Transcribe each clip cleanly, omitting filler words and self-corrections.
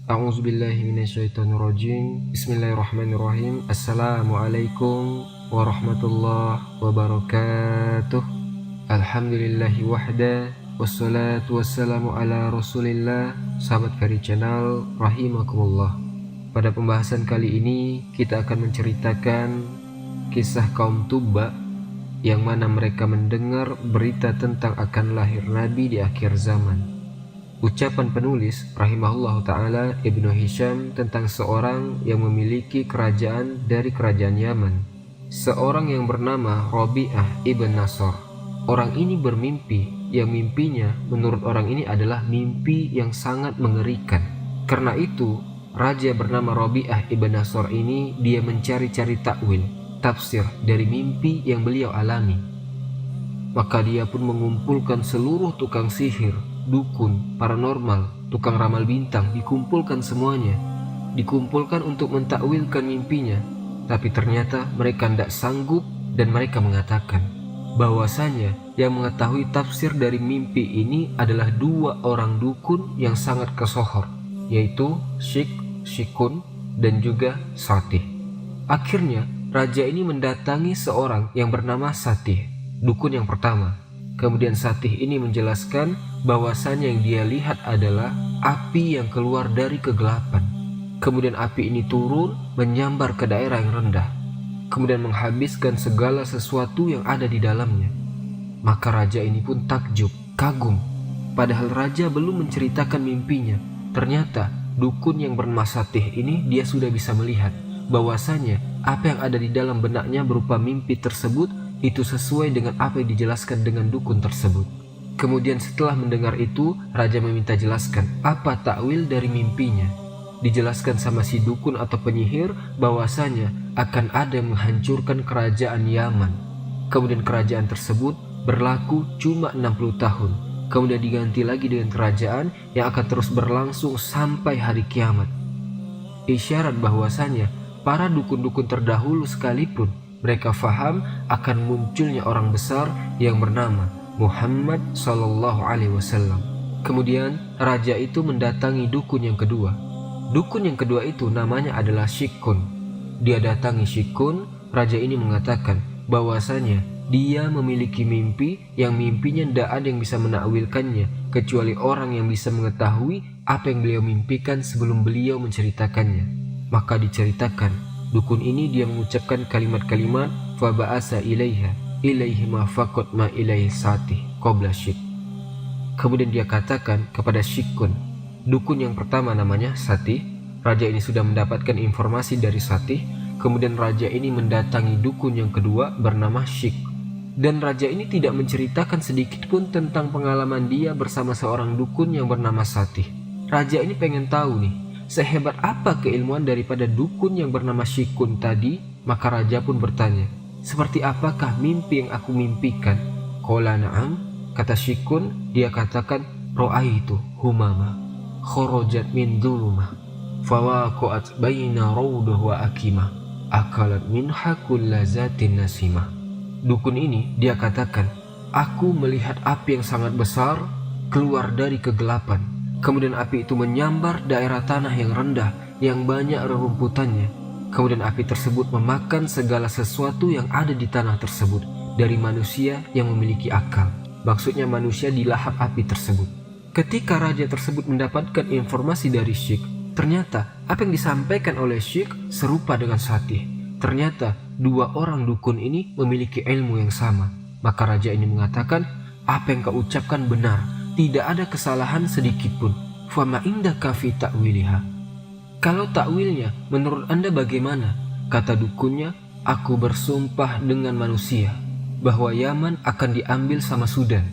A'udzubillahi minasyaitonirrajim. Bismillahirrahmanirrahim. Assalamualaikum warahmatullahi wabarakatuh. Alhamdulillahi wahda, wassalatu wassalamu ala rasulillah. Sahabat Kari Channel, rahimakumullah. Pada pembahasan kali ini kita akan menceritakan kisah kaum Tubba yang mana mereka mendengar berita tentang akan lahir Nabi di akhir zaman. Ucapan penulis rahimahullah ta'ala Ibnu Hisham tentang seorang yang memiliki kerajaan dari kerajaan Yaman, seorang yang bernama Rabi'ah ibn Nasr. Orang ini bermimpi yang mimpinya menurut orang ini adalah mimpi yang sangat mengerikan. Karena itu raja bernama Rabi'ah ibn Nasr ini dia mencari-cari takwil, tafsir dari mimpi yang beliau alami. Maka dia pun mengumpulkan seluruh tukang sihir, dukun, paranormal, tukang ramal bintang, dikumpulkan semuanya. Dikumpulkan untuk mentakwilkan mimpinya. Tapi ternyata mereka tidak sanggup dan mereka mengatakan bahwasanya yang mengetahui tafsir dari mimpi ini adalah dua orang dukun yang sangat kesohor, yaitu Shikun dan juga Satih. Akhirnya raja ini mendatangi seorang yang bernama Satih, dukun yang pertama. Kemudian Satih ini menjelaskan bahwasannya yang dia lihat adalah api yang keluar dari kegelapan. Kemudian api ini turun menyambar ke daerah yang rendah, kemudian menghabiskan segala sesuatu yang ada di dalamnya. Maka raja ini pun takjub, kagum. Padahal raja belum menceritakan mimpinya. Ternyata dukun yang bernama Satih ini dia sudah bisa melihat bahwasanya apa yang ada di dalam benaknya berupa mimpi tersebut itu sesuai dengan apa yang dijelaskan dengan dukun tersebut. Kemudian setelah mendengar itu, raja meminta jelaskan apa takwil dari mimpinya. Dijelaskan sama si dukun atau penyihir bahwasanya akan ada yang menghancurkan kerajaan Yaman. Kemudian kerajaan tersebut berlaku cuma 60 tahun. Kemudian diganti lagi dengan kerajaan yang akan terus berlangsung sampai hari kiamat. Isyarat bahwasanya para dukun-dukun terdahulu sekalipun mereka faham akan munculnya orang besar yang bernama Muhammad Sallallahu Alaihi Wasallam. Kemudian raja itu mendatangi dukun yang kedua. Dukun yang kedua itu namanya adalah Shikun. Dia datangi Shikun. Raja ini mengatakan bahwasanya dia memiliki mimpi yang mimpinya tidak ada yang bisa menakwilkannya kecuali orang yang bisa mengetahui apa yang beliau mimpikan sebelum beliau menceritakannya. Maka diceritakan, dukun ini dia mengucapkan kalimat-kalimat fa ba'asa ilaihi ma faqat ma ilaihi Satih qabla Syik. Kemudian dia katakan kepada Shikun, dukun yang pertama namanya Satih. Raja ini sudah mendapatkan informasi dari Satih. Kemudian raja ini mendatangi dukun yang kedua bernama Syik. Dan raja ini tidak menceritakan sedikit pun tentang pengalaman dia bersama seorang dukun yang bernama Satih. Raja ini pengen tahu nih, sehebat apa keilmuan daripada dukun yang bernama Shikun tadi. Maka raja pun bertanya, seperti apakah mimpi yang aku mimpikan? Qala na'am, kata Shikun. Dia katakan, ra'aitu humama kharajat min dhulumah fawaqa'at baina rawdah wa akimah akalat minha kulla zatin nasimah. Dukun ini dia katakan, aku melihat api yang sangat besar keluar dari kegelapan. Kemudian api itu menyambar daerah tanah yang rendah yang banyak rerumputannya. Kemudian api tersebut memakan segala sesuatu yang ada di tanah tersebut dari manusia yang memiliki akal. Maksudnya manusia dilahap api tersebut. Ketika raja tersebut mendapatkan informasi dari Syik, ternyata apa yang disampaikan oleh Syik serupa dengan Satih. Ternyata dua orang dukun ini memiliki ilmu yang sama. Maka raja ini mengatakan, apa yang kau ucapkan benar, tidak ada kesalahan sedikit pun. Fama indaka fi ta'wiliha. Kalau takwilnya menurut anda bagaimana? Kata dukunnya, aku bersumpah dengan manusia bahwa Yaman akan diambil sama Sudan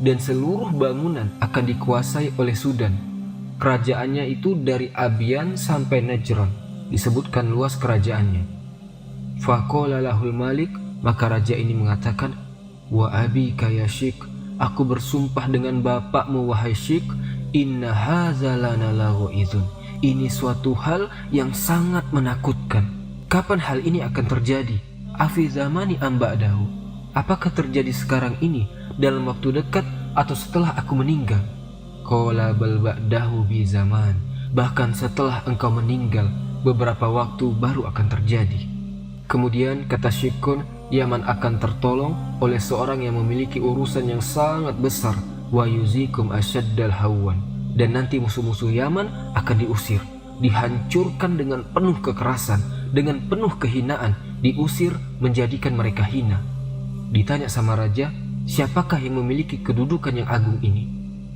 dan seluruh bangunan akan dikuasai oleh Sudan. Kerajaannya itu dari Abian sampai Najran. Disebutkan luas kerajaannya. Faqala lahul malik, maka raja ini mengatakan, wa abika ya Syik, aku bersumpah dengan bapakmu wahai Syik, inna hadza lana laghaizun. Ini suatu hal yang sangat menakutkan. Kapan hal ini akan terjadi? Afi zamani am ba'dahu. Apakah terjadi sekarang ini, dalam waktu dekat atau setelah aku meninggal? Qala bal ba'dahu bi zaman. bahkan setelah engkau meninggal, beberapa waktu baru akan terjadi. Kemudian kata Syikun, Yaman akan tertolong oleh seorang yang memiliki urusan yang sangat besar, wa yuzikum asyaddal hawan. Dan nanti musuh-musuh Yaman akan diusir, dihancurkan dengan penuh kekerasan, dengan penuh kehinaan, diusir menjadikan mereka hina. Ditanya sama raja, siapakah yang memiliki kedudukan yang agung ini?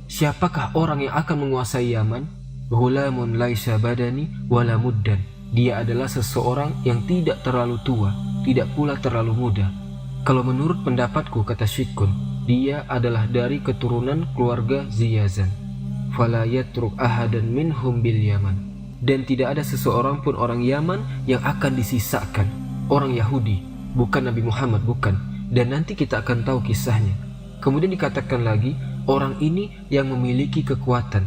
Siapakah orang yang akan menguasai Yaman? Ghulamun laisa badani wala muddan. Dia adalah seseorang yang tidak terlalu tua, tidak pula terlalu muda. Kalau menurut pendapatku, kata Syikun, dia adalah dari keturunan keluarga Ziyazan. Fala yatruk ahadan minhum bil Yaman. Dan tidak ada seseorang pun orang Yaman yang akan disisakan. Orang Yahudi, bukan Nabi Muhammad, bukan. Dan nanti kita akan tahu kisahnya. Kemudian dikatakan lagi, orang ini yang memiliki kekuatan.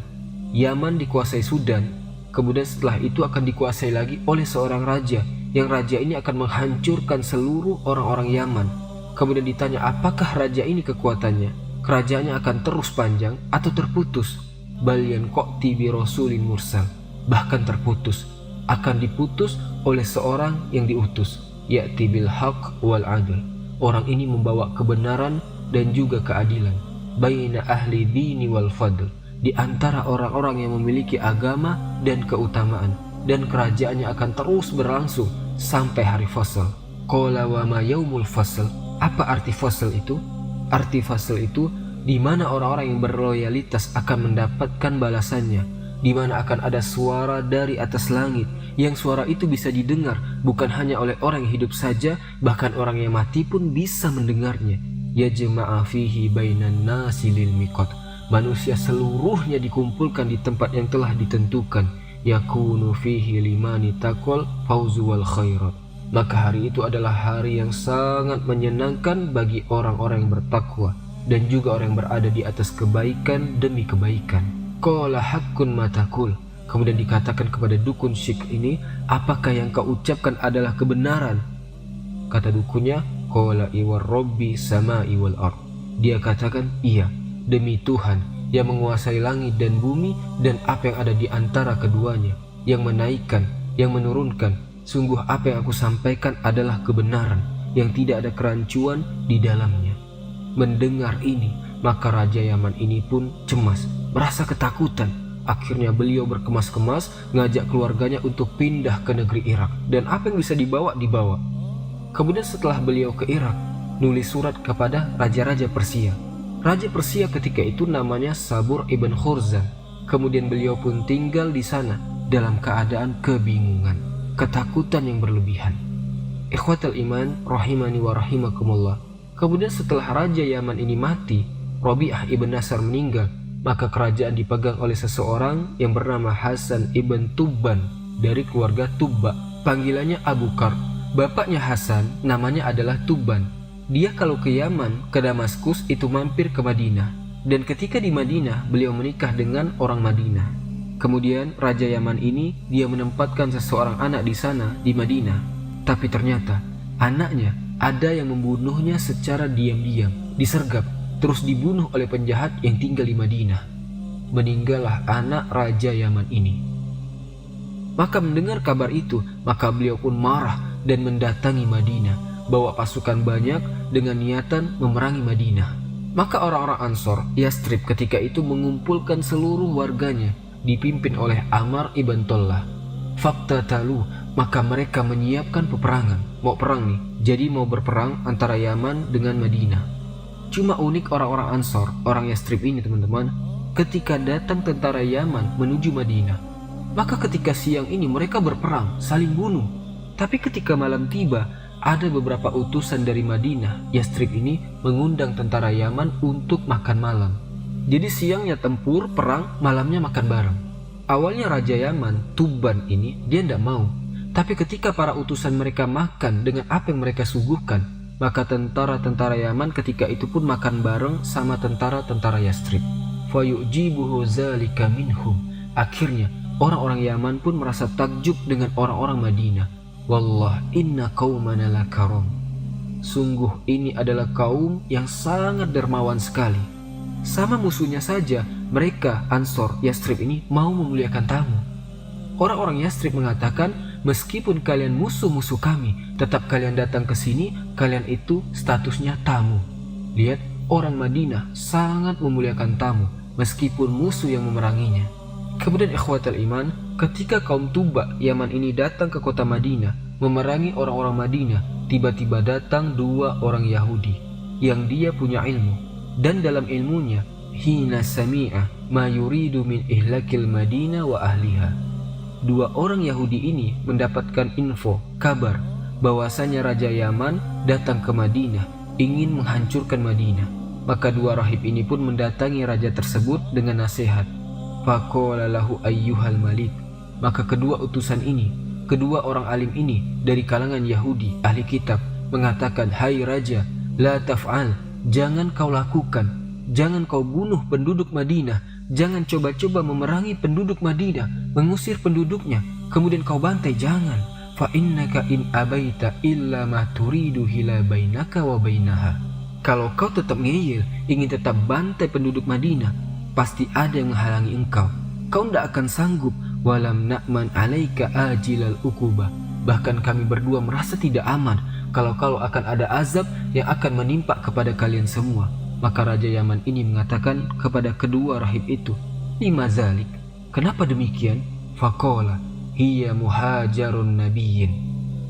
Yaman dikuasai Sudan, kemudian setelah itu akan dikuasai lagi oleh seorang raja, yang raja ini akan menghancurkan seluruh orang-orang Yaman. Kemudian ditanya, apakah raja ini kekuatannya? Kerajaannya akan terus panjang atau terputus? Bal yanqati bi rasulin mursal. Bahkan terputus, akan diputus oleh seorang yang diutus, ya'ti bil haqq wal adl. Orang ini membawa kebenaran dan juga keadilan, baina ahli dini wal fadl, di antara orang-orang yang memiliki agama dan keutamaan, dan kerajaannya akan terus berlangsung sampai hari fasl. Qala wa ma yaumul fasl. Apa arti fasl itu? Arti fasl itu di mana orang-orang yang berloyalitas akan mendapatkan balasannya, di mana akan ada suara dari atas langit, yang suara itu bisa didengar bukan hanya oleh orang yang hidup saja, bahkan orang yang mati pun bisa mendengarnya. Yajma'a fihi bainan nasi lil miqat. Manusia seluruhnya dikumpulkan di tempat yang telah ditentukan. Yakunu fihi limani taqwal fauzu wal khairat. Maka hari itu adalah hari yang sangat menyenangkan bagi orang-orang yang bertakwa dan juga orang yang berada di atas kebaikan demi kebaikan. Qala haqqun matakul. Kemudian dikatakan kepada dukun Syik ini, apakah yang kau ucapkan adalah kebenaran? Kata dukunnya, qala iwar rabbi sama'i wal ard. Dia katakan, iya, demi Tuhan yang menguasai langit dan bumi dan apa yang ada di antara keduanya, yang menaikkan, yang menurunkan. Sungguh apa yang aku sampaikan adalah kebenaran, yang tidak ada kerancuan di dalamnya. Mendengar ini, maka Raja Yaman ini pun cemas, merasa ketakutan. Akhirnya beliau berkemas-kemas ngajak keluarganya untuk pindah ke negeri Irak, dan apa yang bisa dibawa, dibawa. Kemudian setelah beliau ke Irak, nulis surat kepada raja-raja Persia. Raja Persia ketika itu namanya Sabur ibn Khurzan. Kemudian beliau pun tinggal di sana dalam keadaan kebingungan, ketakutan yang berlebihan. Ikhwatal iman rahimani wa rahimakumullah. Kemudian setelah Raja Yaman ini mati, Rabi'ah ibn Nasr meninggal, maka kerajaan dipegang oleh seseorang yang bernama Hasan ibn Tubban dari keluarga Tubba. Panggilannya Abu Kar. Bapaknya Hasan namanya adalah Tubban. Dia kalau ke Yaman, ke Damaskus itu mampir ke Madinah. Dan ketika di Madinah, beliau menikah dengan orang Madinah. Kemudian Raja Yaman ini dia menempatkan seseorang anak di sana di Madinah. Tapi ternyata anaknya ada yang membunuhnya secara diam-diam, disergap, terus dibunuh oleh penjahat yang tinggal di Madinah. Meninggallah anak Raja Yaman ini. Maka mendengar kabar itu, maka beliau pun marah dan mendatangi Madinah, bawa pasukan banyak dengan niatan memerangi Madinah. Maka orang-orang Ansor, Yastrib ketika itu mengumpulkan seluruh warganya, dipimpin oleh Amr ibn Tollah. Fakta talu, maka mereka menyiapkan peperangan. Mau perang nih, jadi mau berperang antara Yaman dengan Madinah. Cuma unik orang-orang Ansor, orang Yastrib ini teman-teman, ketika datang tentara Yaman menuju Madinah, maka ketika siang ini mereka berperang, saling bunuh. Tapi ketika malam tiba, ada beberapa utusan dari Madinah, Yastrib ini mengundang tentara Yaman untuk makan malam. Jadi siangnya tempur, perang, malamnya makan bareng. Awalnya Raja Yaman, Tubban ini, dia tidak mau. Tapi ketika para utusan mereka makan dengan apa yang mereka suguhkan, maka tentara-tentara Yaman ketika itu pun makan bareng sama tentara-tentara Yastrib. Fayu'jibuhu zalika minhum. Akhirnya orang-orang Yaman pun merasa takjub dengan orang-orang Madinah. Wallah inna qaumana lakaram. Sungguh ini adalah kaum yang sangat dermawan sekali. Sama musuhnya saja, mereka Ansor, Yastrib ini mau memuliakan tamu. Orang-orang Yastrib mengatakan, meskipun kalian musuh-musuh kami, tetap kalian datang ke sini, kalian itu statusnya tamu. Lihat, orang Madinah sangat memuliakan tamu, meskipun musuh yang memeranginya. Kemudian ikhwatal iman, ketika kaum Tuba Yaman ini datang ke kota Madinah, memerangi orang-orang Madinah, tiba-tiba datang dua orang Yahudi, yang dia punya ilmu, dan dalam ilmunya, hina sami'a ma yuridu min ihlakil Madinah wa ahliha. Dua orang Yahudi ini mendapatkan info, kabar, bahwasanya Raja Yaman datang ke Madinah, ingin menghancurkan Madinah. Maka dua rahib ini pun mendatangi raja tersebut dengan nasihat. Faqala lahu ayyuhal malik. Maka kedua utusan ini, kedua orang alim ini dari kalangan Yahudi, ahli kitab, mengatakan, hai raja, la taf'al, jangan kau lakukan, jangan kau bunuh penduduk Madinah, jangan coba-coba memerangi penduduk Madinah, mengusir penduduknya, kemudian kau bantai, jangan. Fa innaka in abaita illa ma turidu hila bainaka wa bainaha. Kalau kau tetap ngeyel, ingin tetap bantai penduduk Madinah, pasti ada yang menghalangi engkau. Kau tidak akan sanggup. Walam na'man alaika ajilal ukubah. Bahkan kami berdua merasa tidak aman kalau akan ada azab yang akan menimpa kepada kalian semua. Maka Raja Yaman ini mengatakan kepada kedua rahib itu, lima zalik, kenapa demikian? Faqala hiya muhajarun nabiyyin.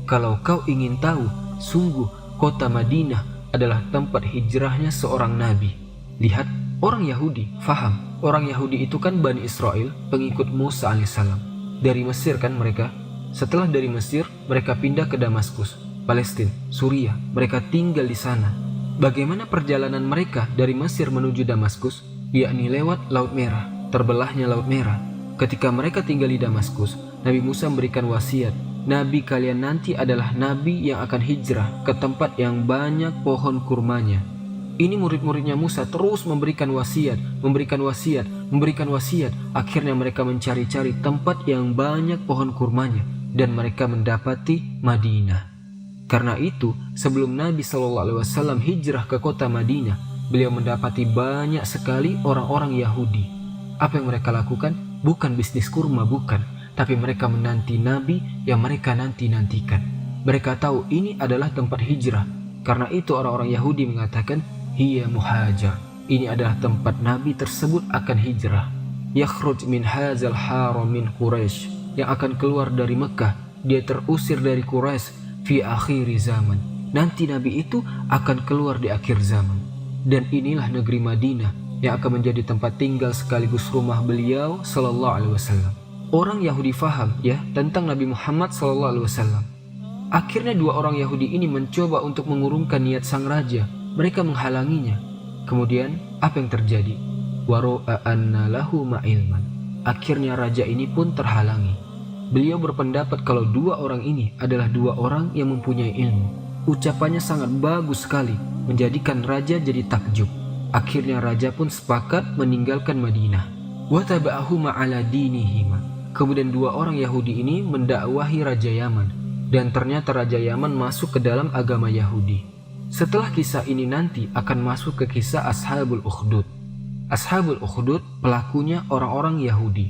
Kalau kau ingin tahu, sungguh kota Madinah adalah tempat hijrahnya seorang nabi. Lihat, orang Yahudi faham, orang Yahudi itu kan Bani Israel, pengikut Musa alaihissalam. Dari Mesir kan mereka. Setelah dari Mesir, mereka pindah ke Damaskus, Palestina, Suriah. Mereka tinggal di sana. Bagaimana perjalanan mereka dari Mesir menuju Damaskus? Yakni lewat Laut Merah, terbelahnya Laut Merah. Ketika mereka tinggal di Damaskus, Nabi Musa memberikan wasiat, Nabi kalian nanti adalah Nabi yang akan hijrah ke tempat yang banyak pohon kurmanya. Ini murid-muridnya Musa terus memberikan wasiat. Akhirnya mereka mencari-cari tempat yang banyak pohon kurmanya, dan mereka mendapati Madinah. Karena itu, sebelum Nabi SAW hijrah ke kota Madinah, beliau mendapati banyak sekali orang-orang Yahudi. Apa yang mereka lakukan? Bukan bisnis kurma, bukan. Tapi mereka menanti Nabi yang mereka nanti-nantikan. Mereka tahu ini adalah tempat hijrah. Karena itu orang-orang Yahudi mengatakan, hiya muhajar. Ini adalah tempat Nabi tersebut akan hijrah. Yakhruj min hazal haram min Quraisy. Yang akan keluar dari Mekah. Dia terusir dari Quraisy fi akhiri zaman. Nanti Nabi itu akan keluar di akhir zaman. Dan inilah negeri Madinah yang akan menjadi tempat tinggal sekaligus rumah beliau sallallahu alaihi wasallam. Orang Yahudi faham ya tentang Nabi Muhammad sallallahu alaihi wasallam. Akhirnya dua orang Yahudi ini mencoba untuk mengurungkan niat sang raja. Mereka menghalanginya. Kemudian apa yang terjadi? Waro'a anna lahu ma'ilman. Akhirnya raja ini pun terhalangi. Beliau berpendapat kalau dua orang ini adalah dua orang yang mempunyai ilmu. Ucapannya sangat bagus sekali, menjadikan raja jadi takjub. Akhirnya raja pun sepakat meninggalkan Madinah. Wa taba'ahuma ala dinihima. Kemudian dua orang Yahudi ini mendakwahi Raja Yaman. Dan ternyata Raja Yaman masuk ke dalam agama Yahudi. Setelah kisah ini nanti akan masuk ke kisah Ashabul Ukhdud. Ashabul Ukhdud pelakunya orang-orang Yahudi.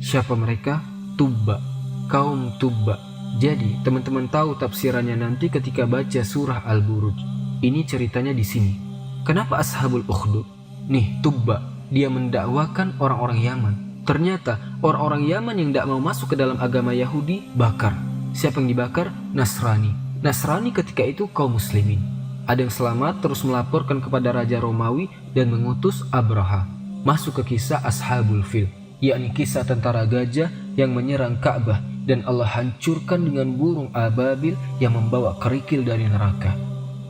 Siapa mereka? Tubba, kaum Tubba. Jadi teman-teman tahu tafsirannya nanti ketika baca surah Al-Buruj. Ini ceritanya di sini. Kenapa Ashabul Ukhdud? Nih Tubba, dia mendakwakan orang-orang Yaman. Ternyata orang-orang Yaman yang tidak mau masuk ke dalam agama Yahudi bakar. Siapa yang dibakar? Nasrani. Nasrani ketika itu kaum muslimin. Ada yang selamat terus melaporkan kepada Raja Romawi dan mengutus Abraha. Masuk ke kisah Ashabul Fil, yakni kisah tentara gajah yang menyerang Ka'bah dan Allah hancurkan dengan burung ababil yang membawa kerikil dari neraka.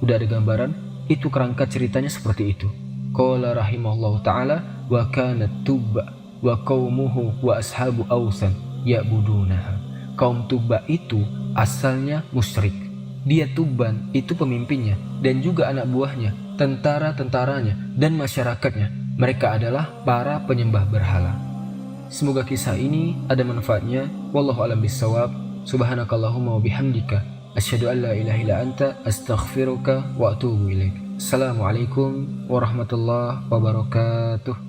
Udah ada gambaran? Itu kerangka ceritanya seperti itu. Qala rahimahullahu ta'ala wa kanat Tubba wa qaumuhu wa ashabu awsan ya'budunaha. Kaum Tubba itu asalnya musyrik. Dia Tuban itu pemimpinnya dan juga anak buahnya, tentara-tentaranya dan masyarakatnya. Mereka adalah para penyembah berhala. Semoga kisah ini ada manfaatnya. Wallahu a'lam bissawab. Subhanakallahumma wa bihamdika asyhadu an la ilaha illa anta astaghfiruka wa atubu ilaik. Assalamualaikum warahmatullahi wabarakatuh.